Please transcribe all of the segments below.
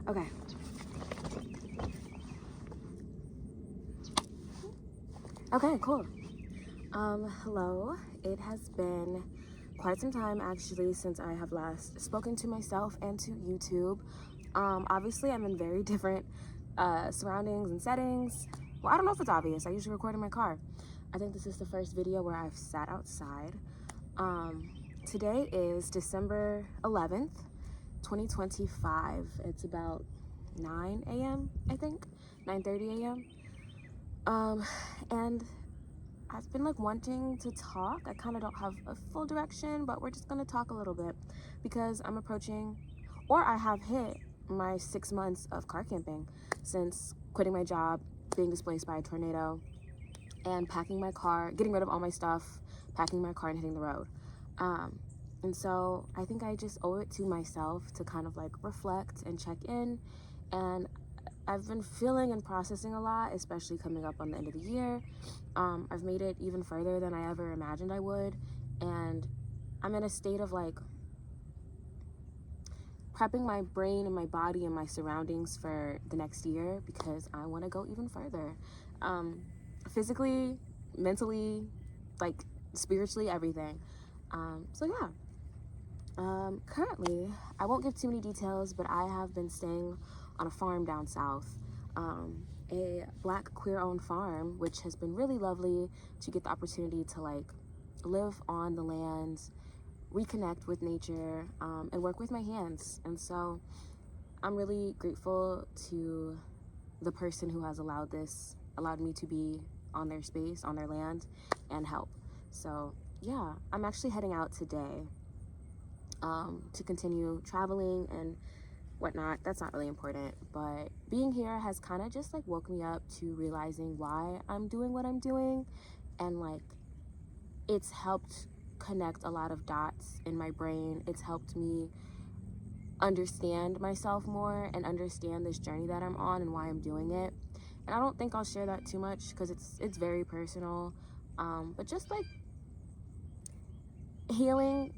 Okay. Okay, cool. Hello. It has been quite some time actually since I have last spoken to myself and to YouTube. Obviously I'm in very different surroundings and settings. Well, I don't know if it's obvious. I usually record in my car. I think this is the first video where I've sat outside. Today is December 11th, 2025. It's about 9 a.m. I think, 9:30 a.m. And I've been like wanting to talk. I kind of don't have a full direction, but we're just gonna talk a little bit because I'm approaching, or I have hit my 6 months of car camping since quitting my job, being displaced by a tornado, and packing my car, getting rid of all my stuff, packing my car and hitting the road. And so I think I just owe it to myself to kind of like reflect and check in. And I've been feeling and processing a lot, especially coming up on the end of the year. I've made it even further than I ever imagined I would. And I'm in a state of like prepping my brain and my body and my surroundings for the next year because I want to go even further. Physically, mentally, like spiritually, everything. So yeah. Currently, I won't give too many details, but I have been staying on a farm down south, a Black queer-owned farm, which has been really lovely to get the opportunity to like live on the land, reconnect with nature, and work with my hands. And so I'm really grateful to the person who has allowed me to be on their space, on their land, and help. So yeah, I'm actually heading out today to continue traveling and whatnot. That's not really important, but being here has kind of just like woke me up to realizing why I'm doing what I'm doing, and like it's helped connect a lot of dots in my brain. It's helped me understand myself more and understand this journey that I'm on and why I'm doing it. And I don't think I'll share that too much because it's very personal, but just like healing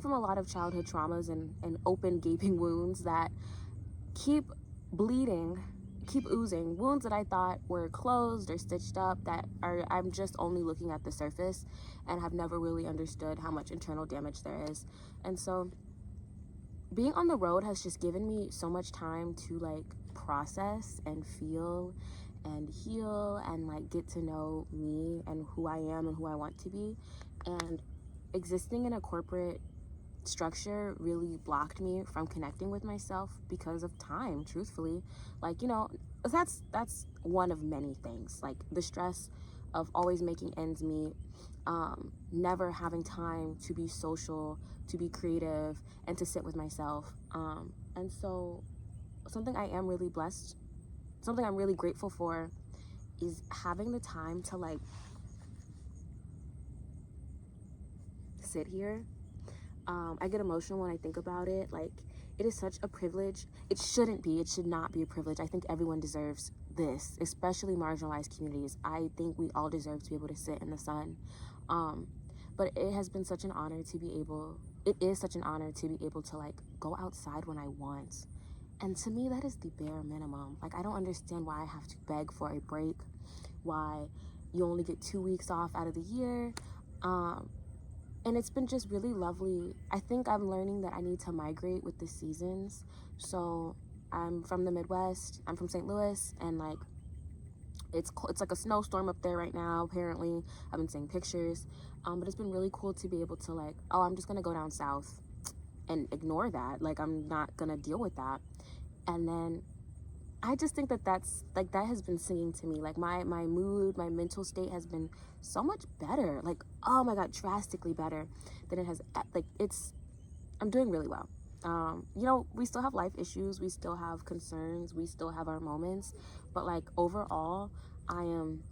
from a lot of childhood traumas and open gaping wounds that keep bleeding, keep oozing, wounds that I thought were closed or stitched up I'm just only looking at the surface and have never really understood how much internal damage there is. And so being on the road has just given me so much time to like process and feel and heal and like get to know me and who I am and who I want to be. And existing in a corporate structure really blocked me from connecting with myself because of time, truthfully. Like, you know, that's one of many things, like the stress of always making ends meet, never having time to be social, to be creative, and to sit with myself. And so something I am really blessed, something I'm really grateful for is having the time to like sit here. I get emotional when I think about it. Like, it is such a privilege. It should not be a privilege. I think everyone deserves this, especially marginalized communities. I think we all deserve to be able to sit in the sun. But it is such an honor to be able to like go outside when I want. And to me, that is the bare minimum. Like, I don't understand why I have to beg for a break, why you only get 2 weeks off out of the year. And it's been just really lovely. I think I'm learning that I need to migrate with the seasons. So I'm from the Midwest. I'm from St. Louis, and like it's like a snowstorm up there right now, apparently. I've been seeing pictures. But it's been really cool to be able to like, oh, I'm just gonna go down south and ignore that. Like, I'm not gonna deal with that. And then I just think that that has been singing to me. Like my mood, my mental state has been so much better. Like, oh my God, drastically better than it has. Like, I'm doing really well. You know, we still have life issues. We still have concerns. We still have our moments. But like overall, I am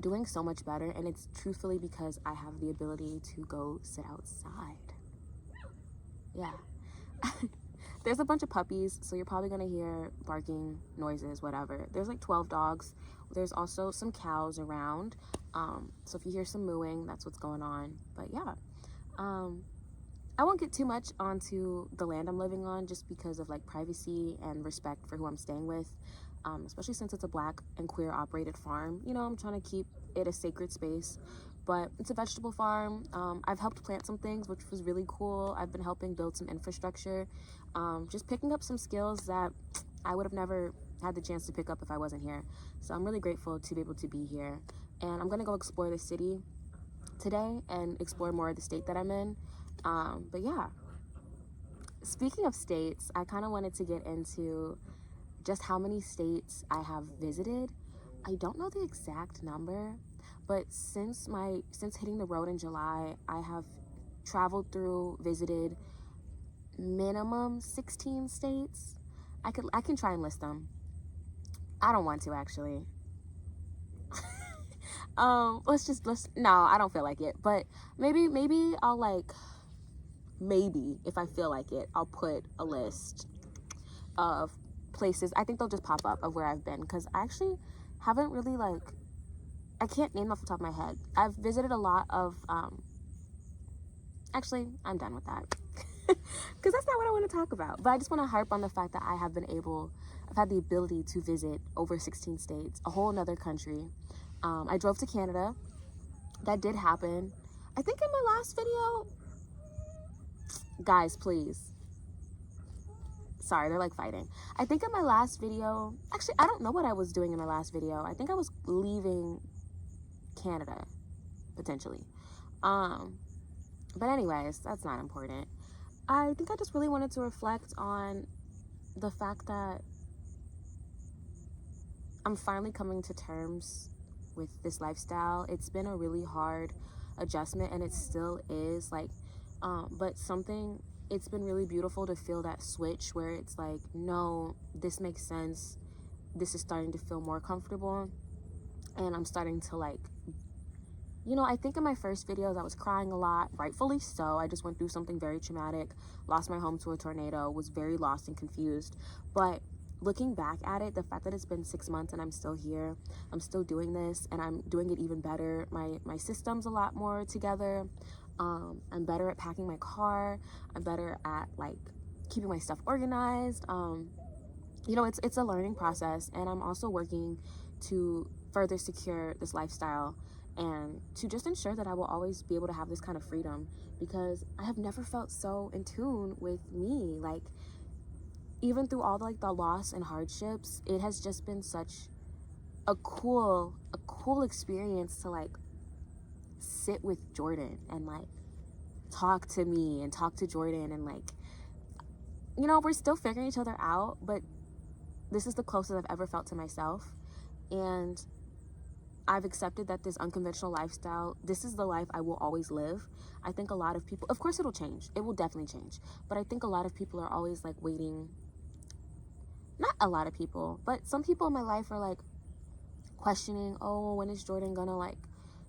doing so much better. And it's truthfully because I have the ability to go sit outside. Yeah. There's a bunch of puppies, so you're probably gonna hear barking noises, whatever. There's like 12 dogs. There's also some cows around. So if you hear some mooing, that's what's going on. But yeah, I won't get too much onto the land I'm living on just because of like privacy and respect for who I'm staying with, especially since it's a Black and queer operated farm. You know, I'm trying to keep it a sacred space, but it's a vegetable farm. I've helped plant some things, which was really cool. I've been helping build some infrastructure, just picking up some skills that I would have never had the chance to pick up if I wasn't here. So I'm really grateful to be able to be here. And I'm gonna go explore the city today and explore more of the state that I'm in. But yeah, speaking of states, I kind of wanted to get into just how many states I have visited. I don't know the exact number, but since hitting the road in July, I have traveled through, visited minimum 16 states. I can try and list them. I don't want to actually. No, I don't feel like it, but maybe I'll like, maybe if I feel like it, I'll put a list of places. I think they'll just pop up of where I've been, because I actually haven't really like, I can't name off the top of my head. I've visited a lot of, actually, I'm done with that. Because that's not what I want to talk about. But I just want to harp on the fact that I've had the ability to visit over 16 states, a whole another country. I drove to Canada. That did happen. I think in my last video, guys, please. Sorry, they're like fighting. I think in my last video, actually, I don't know what I was doing in my last video. I think I was leaving Canada, potentially. But anyways, that's not important. I think I just really wanted to reflect on the fact that I'm finally coming to terms with this lifestyle. It's been a really hard adjustment, and it still is, like, but it's been really beautiful to feel that switch where it's like, no, this makes sense. This is starting to feel more comfortable, and I'm starting to like, you know, I think in my first videos I was crying a lot, rightfully so. I just went through something very traumatic, lost my home to a tornado, was very lost and confused. But looking back at it, the fact that it's been 6 months and I'm still here, I'm still doing this, and I'm doing it even better. My system's a lot more together. I'm better at packing my car. I'm better at like keeping my stuff organized. You know, it's a learning process, and I'm also working to further secure this lifestyle and to just ensure that I will always be able to have this kind of freedom, because I have never felt so in tune with me. Like, even through all the loss and hardships, it has just been such a cool experience to like sit with Jordan and like talk to me and talk to Jordan, and like, you know, we're still figuring each other out, but this is the closest I've ever felt to myself. And I've accepted that this unconventional lifestyle, this is the life I will always live. I think a lot of people, of course it'll change, it will definitely change, but I think a lot of people are always like waiting, not a lot of people, but some people in my life are like questioning, oh, when is Jordan gonna like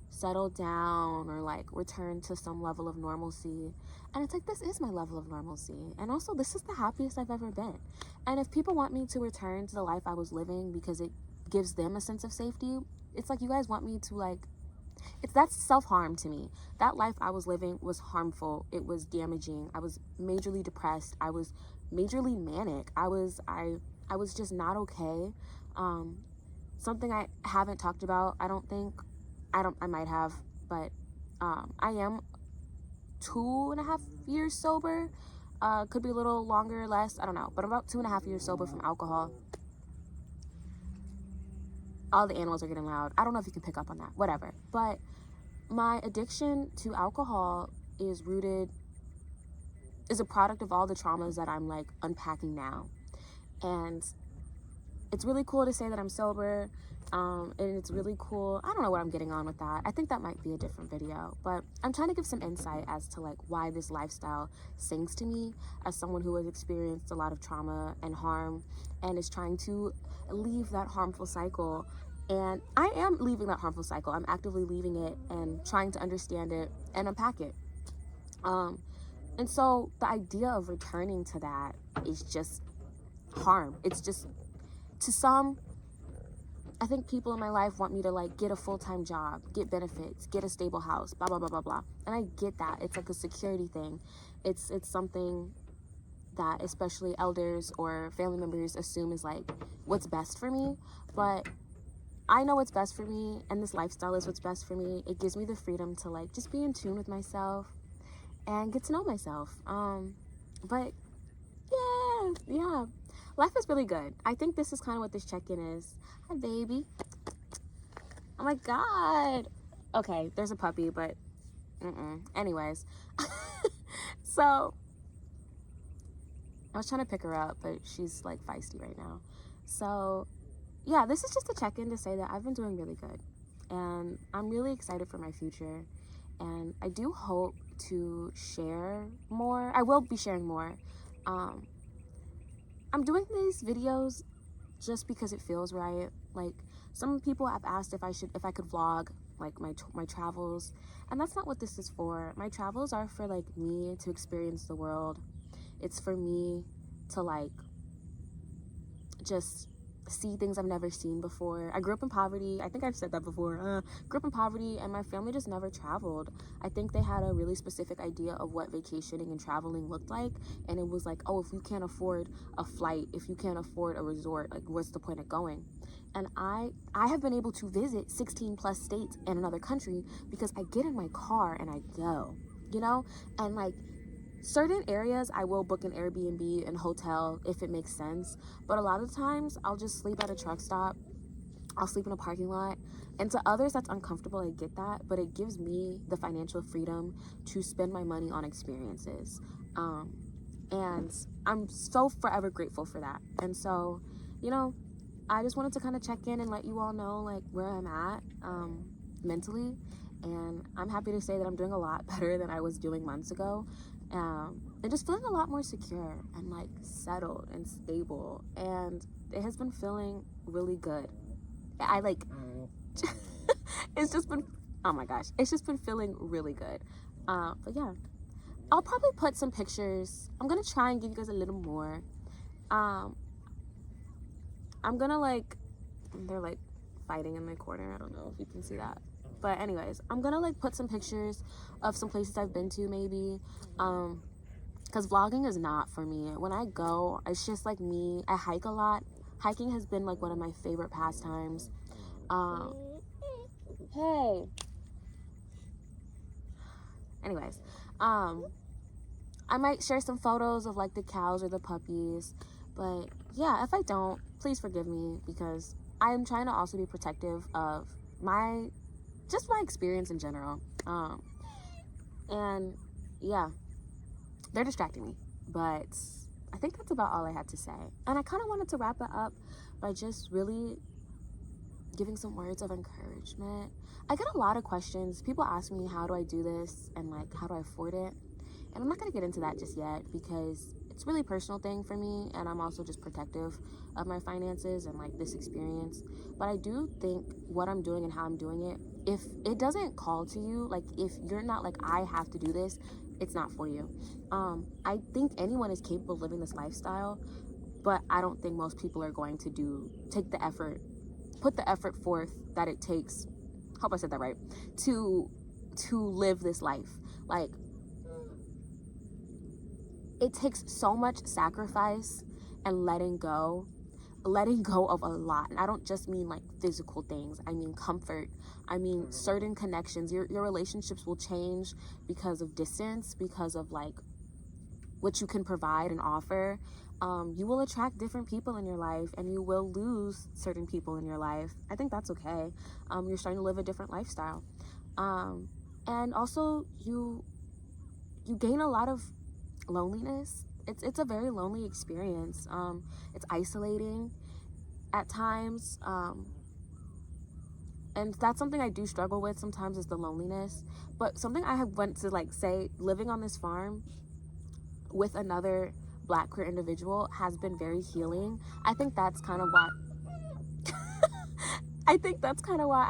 settle down or like return to some level of normalcy? And it's like, this is my level of normalcy, and also this is the happiest I've ever been. And if people want me to return to the life I was living because it gives them a sense of safety, it's like, you guys want me to like, that's self-harm to me. That life I was living was harmful. It was damaging. I was majorly depressed. I was majorly manic. I was just not okay. Something I haven't talked about, I might have, but I am 2.5 years sober. Could be a little longer or less, I don't know, but I'm about 2.5 years sober from alcohol. All the animals are getting loud. I don't know if you can pick up on that, whatever. But my addiction to alcohol is a product of all the traumas that I'm like unpacking now. And it's really cool to say that I'm sober. And it's really cool. I don't know what I'm getting on with that. I think that might be a different video, but I'm trying to give some insight as to like why this lifestyle sings to me as someone who has experienced a lot of trauma and harm and is trying to leave that harmful cycle. And I am leaving that harmful cycle. I'm actively leaving it and trying to understand it and unpack it. And so the idea of returning to that is just harm. It's just, to some, I think people in my life want me to like get a full-time job, get benefits, get a stable house, blah blah blah blah blah. And I get that. It's like a security thing. It's something that especially elders or family members assume is like what's best for me. But I know what's best for me, and this lifestyle is what's best for me. It gives me the freedom to like just be in tune with myself and get to know myself. But yeah, life is really good. I think this is kind of what this check-in is. Hi, baby. Oh my God. Okay, there's a puppy, but anyways. So I was trying to pick her up, but she's like feisty right now. So yeah, this is just a check-in to say that I've been doing really good, and I'm really excited for my future, and I do hope to share more. I will be sharing more. I'm doing these videos just because it feels right. Like, some people have asked if I could vlog like my travels, and that's not what this is for. My travels are for like me to experience the world. It's for me to like just see things I've never seen before. I grew up in poverty. I think I've said that before. Grew up in poverty, and my family just never traveled. I think they had a really specific idea of what vacationing and traveling looked like, and it was like, oh, if you can't afford a flight, if you can't afford a resort, like what's the point of going? And I have been able to visit 16 plus states in another country because I get in my car and I go, you know? And like, certain areas I will book an Airbnb and hotel if it makes sense, but a lot of times I'll just sleep at a truck stop. I'll sleep in a parking lot. And to others that's uncomfortable, I get that, but it gives me the financial freedom to spend my money on experiences. And I'm so forever grateful for that. And so, you know, I just wanted to kind of check in and let you all know like where I'm at mentally, and I'm happy to say that I'm doing a lot better than I was doing months ago. And just feeling a lot more secure and like settled and stable, and it has been feeling really good. I like it's just been, oh my gosh, it's just been feeling really good. But yeah, I'll probably put some pictures. I'm gonna try and give you guys a little more. I'm gonna like, they're like fighting in my corner. I don't know if you can see that. But anyways, I'm gonna like put some pictures of some places I've been to maybe, because vlogging is not for me. When I go, it's just like me. I hike a lot. Hiking has been like one of my favorite pastimes. Hey. Anyways, I might share some photos of like the cows or the puppies, but yeah, if I don't, please forgive me, because I am trying to also be protective of my experience in general. And yeah, they're distracting me, but I think that's about all I had to say. And I kind of wanted to wrap it up by just really giving some words of encouragement. I get a lot of questions. People ask me, how do I do this? And like, how do I afford it? And I'm not going to get into that just yet, because it's really personal thing for me, and I'm also just protective of my finances and like this experience. But I do think what I'm doing and how I'm doing it, if it doesn't call to you, like if you're not like, I have to do this, it's not for you. I think anyone is capable of living this lifestyle, but I don't think most people are going to take the effort, put the effort forth that it takes, hope I said that right, to live this life. Like, it takes so much sacrifice and letting go of a lot. And I don't just mean like physical things. I mean comfort. I mean certain connections. Your relationships will change because of distance, because of like what you can provide and offer. You will attract different people in your life, and you will lose certain people in your life. I think that's okay. You're starting to live a different lifestyle. And also you gain a lot of loneliness. It's a very lonely experience. It's isolating at times, and that's something I do struggle with sometimes, is the loneliness. But something I have went to like say, living on this farm with another Black queer individual has been very healing. I think that's kind of why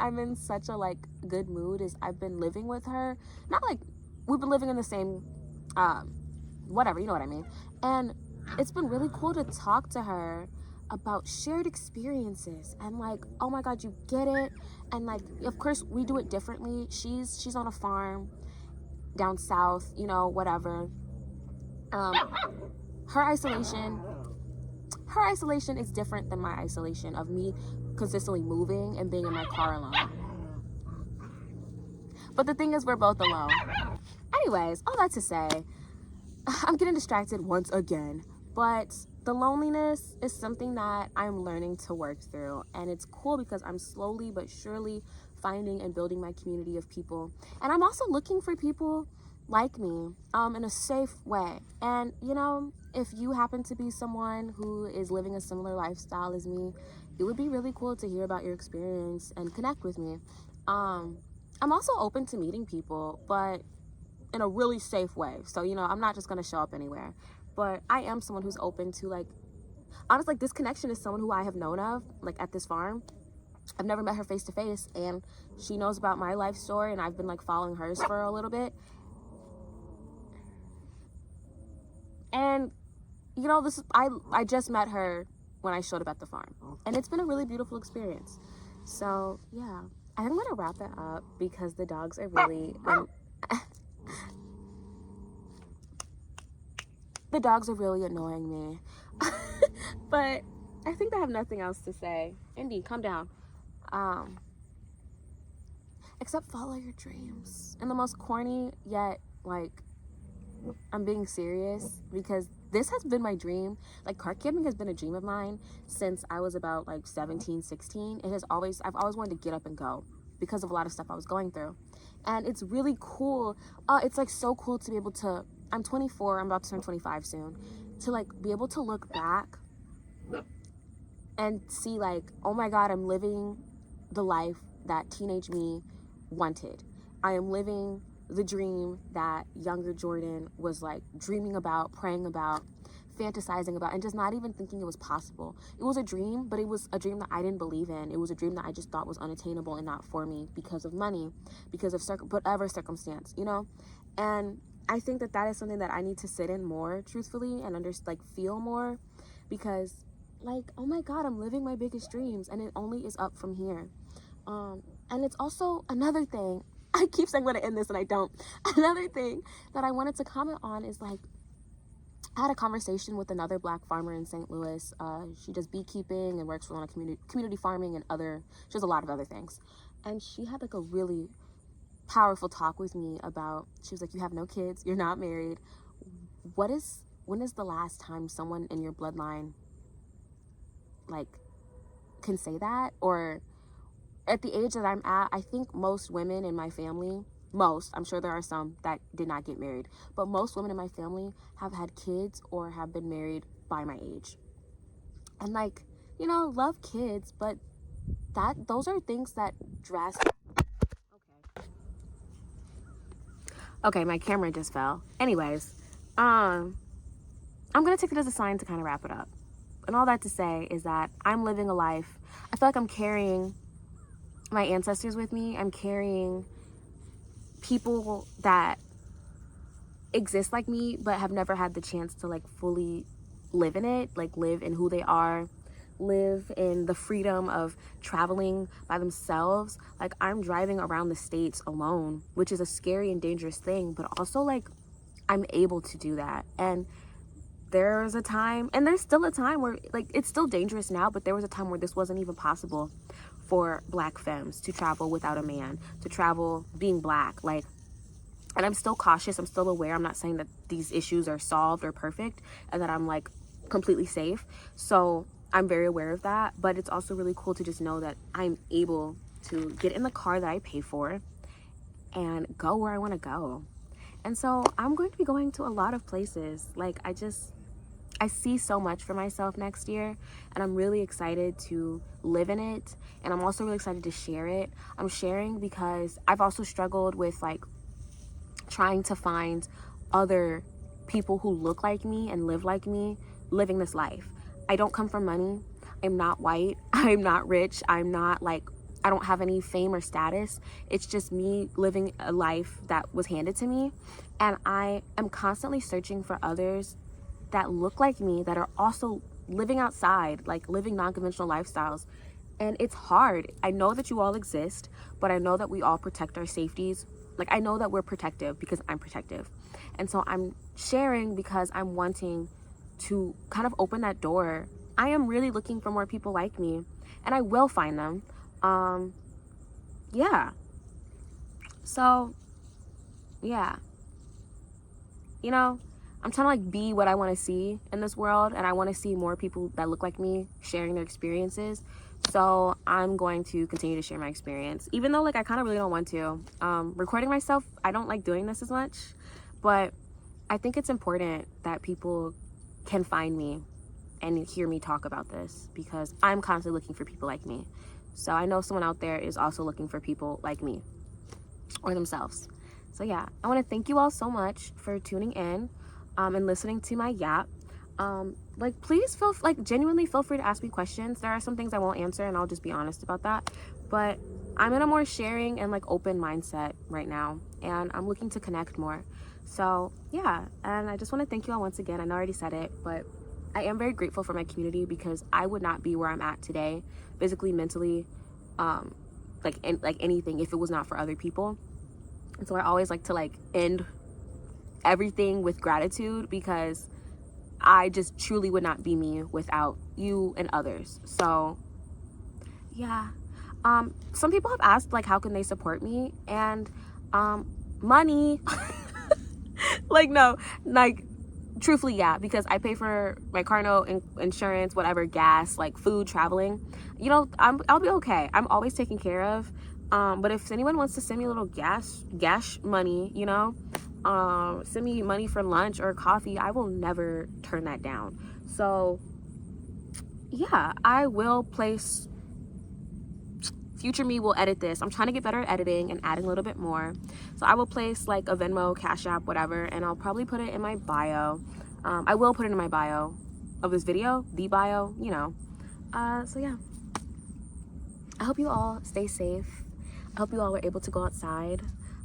I'm in such a like good mood, is I've been living with her. Not like we've been living in the same whatever, you know what I mean. And it's been really cool to talk to her about shared experiences and like, oh my God, you get it. And like, of course we do it differently. She's on a farm down south, you know, whatever. Her isolation is different than my isolation of me consistently moving and being in my car alone. But the thing is, we're both alone. Anyways, all that to say, I'm getting distracted once again, but the loneliness is something that I'm learning to work through, and it's cool because I'm slowly but surely finding and building my community of people, and I'm also looking for people like me in a safe way. And you know, if you happen to be someone who is living a similar lifestyle as me, it would be really cool to hear about your experience and connect with me. I'm also open to meeting people, but in a really safe way. So, you know, I'm not just gonna show up anywhere, but I am someone who's open to, like, honestly, like, this connection is someone who I have known of, like, at this farm. I've never met her face to face, and she knows about my life story, and I've been like following hers for a little bit. And you know, I just met her when I showed up at the farm, and it's been a really beautiful experience. So yeah, I'm gonna wrap it up because the dogs are really the dogs are really annoying me. But I think I have nothing else to say. Indy, calm down. Except follow your dreams. And the most corny yet, like, I'm being serious, because this has been my dream. Like, car camping has been a dream of mine since I was about like 17, 16. I've always wanted to get up and go because of a lot of stuff I was going through. And it's really cool. It's like so cool to be able to, I'm 24, I'm about to turn 25 soon, to like be able to look back and see like, oh my God, I'm living the life that teenage me wanted. I am living the dream that younger Jordan was like dreaming about, praying about, fantasizing about, and just not even thinking it was possible. It was a dream, but it was a dream that I didn't believe in. It was a dream that I just thought was unattainable and not for me because of money, because of whatever circumstance, you know? And I think that that is something that I need to sit in more, truthfully, and feel more, because like, oh my God, I'm living my biggest dreams, and it only is up from here. And it's also another thing, I keep saying I'm going to end this and I don't. Another thing that I wanted to comment on is like, I had a conversation with another Black farmer in St. Louis. She does beekeeping and works on community farming and she does a lot of other things. And she had like a really powerful talk with me about, she was like, you have no kids, you're not married. When is the last time someone in your bloodline like can say that? Or at the age that I'm at, I think most women in my family, I'm sure there are some that did not get married, but most women in my family have had kids or have been married by my age. And like, you know, love kids, but those are things that Okay, my camera just fell. Anyways, I'm gonna take it as a sign to kind of wrap it up. And all that to say is that I'm living a life. I feel like I'm carrying my ancestors with me. I'm carrying people that exist like me but have never had the chance to like fully live in it, like live in who they are, live in the freedom of traveling by themselves. Like, I'm driving around the States alone, which is a scary and dangerous thing, but also like I'm able to do that. And there's a time, and there's still a time where like it's still dangerous now, but there was a time where this wasn't even possible for Black femmes to travel without a man, to travel being Black. Like, and I'm still cautious, I'm still aware. I'm not saying that these issues are solved or perfect and that I'm like completely safe. So I'm very aware of that, but it's also really cool to just know that I'm able to get in the car that I pay for and go where I want to go. And so I'm going to be going to a lot of places. Like, I see so much for myself next year, and I'm really excited to live in it. And I'm also really excited to share it. I'm sharing because I've also struggled with like trying to find other people who look like me and live like me living this life. I don't come from money. I'm not white. I'm not rich. I don't have any fame or status. It's just me living a life that was handed to me. And I am constantly searching for others that look like me, that are also living outside, like living non-conventional lifestyles. And it's hard. I know that you all exist, but I know that we all protect our safeties. Like, I know that we're protective because I'm protective. And so I'm sharing because I'm wanting to kind of open that door. I am really looking for more people like me, and I will find them. Yeah. So, yeah. You know, I'm trying to like be what I want to see in this world, and I want to see more people that look like me sharing their experiences. So I'm going to continue to share my experience, even though like I kind of really don't want to. Recording myself, I don't like doing this as much, but I think it's important that people can find me and hear me talk about this, because I'm constantly looking for people like me. So I know someone out there is also looking for people like me or themselves. So yeah, I want to thank you all so much for tuning in and listening to my yap. Like, please genuinely feel free to ask me questions. There are some things I won't answer, and I'll just be honest about that. But I'm in a more sharing and like open mindset right now, and I'm looking to connect more. So yeah, and I just want to thank you all once again. I know I already said it, but I am very grateful for my community, because I would not be where I'm at today, physically, mentally, like anything, if it was not for other people. And so I always like to like end everything with gratitude, because I just truly would not be me without you and others. So yeah. Some people have asked like how can they support me, and money. Like, no, like truthfully, yeah, because I pay for my car note, insurance, whatever, gas, like food, traveling. You know, I'll be okay. I'm always taken care of. But if anyone wants to send me a little gas money, you know, send me money for lunch or coffee, I will never turn that down. So yeah, I will place, future me will edit this. I'm trying to get better at editing and adding a little bit more. So I will place like a Venmo, Cashapp, whatever, and I'll probably put it in my bio. I will put it in my bio of this video, the bio, you know. So yeah, I hope you all stay safe. I hope you all were able to go outside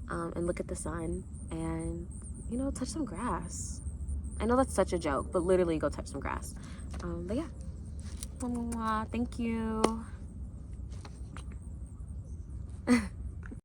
and look at the sun and, you know, touch some grass. I know that's such a joke, but literally go touch some grass. But yeah, thank you.